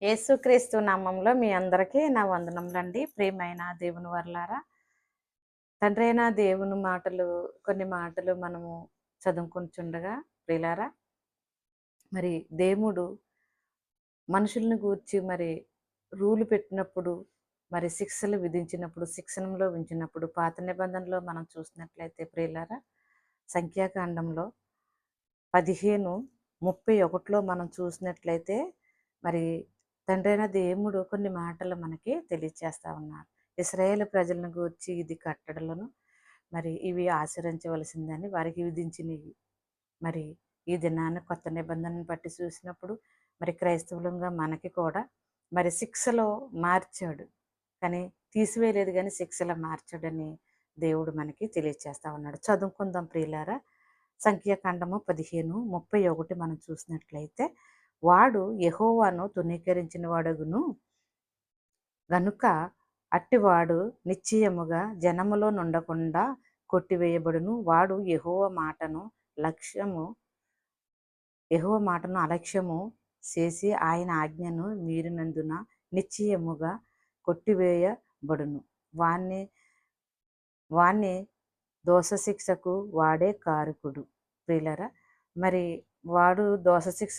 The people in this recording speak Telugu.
యేసుక్రీస్తు నామంలో మీ అందరికీ నా వందనములండి. ప్రియమైన దేవుని వర్లారా, తండ్రైన దేవుని మాటలు కొన్ని మాటలు మనము చదువుకుంటుండగా ప్రియులారా, మరి దేవుడు మనుషుల్ని గూర్చి రూలు పెట్టినప్పుడు, శిక్షలు విధించినప్పుడు, శిక్షణలో ఉంచినప్పుడు పాత నిబంధనలో మనం చూసినట్లయితే ప్రియులారా, సంఖ్యాకాండంలో 15:31లో మనం చూసినట్లయితే మరి తండ్రైన దేవుడు కొన్ని మాటలు మనకి తెలియచేస్తా ఉన్నారు. ఇశ్రాయేలు ప్రజలను గూర్చి ఇది కట్టడలను ఇవి ఆచరించవలసిందని వారికి విధించినవి. మరి ఈ దినాన్ని కొత్త నిబంధనను బట్టి చూసినప్పుడు క్రైస్తవులంగా మనకి కూడా శిక్షలో మార్చాడు. కానీ తీసివేయలేదు, కానీ శిక్షలో మార్చాడని దేవుడు మనకి తెలియచేస్తా ఉన్నాడు. చదువుకుందాం ప్రియులారా. సంఖ్యాకాండము 15:31 మనం చూసినట్లయితే, వాడు యెహోవాను తృణీకరించిన వాడగును గనుక అట్టివాడు నిశ్చయముగా జనములో నుండకుండా కొట్టివేయబడును. వాడు యెహోవా మాటను అలక్ష్యము చేసి ఆయన ఆజ్ఞను మీరినందున నిశ్చయముగా కొట్టివేయబడును. వాణ్ణి దోషశిక్షకు వాడే కారకుడు. ప్రియులారా, వాడు దోషశిక్ష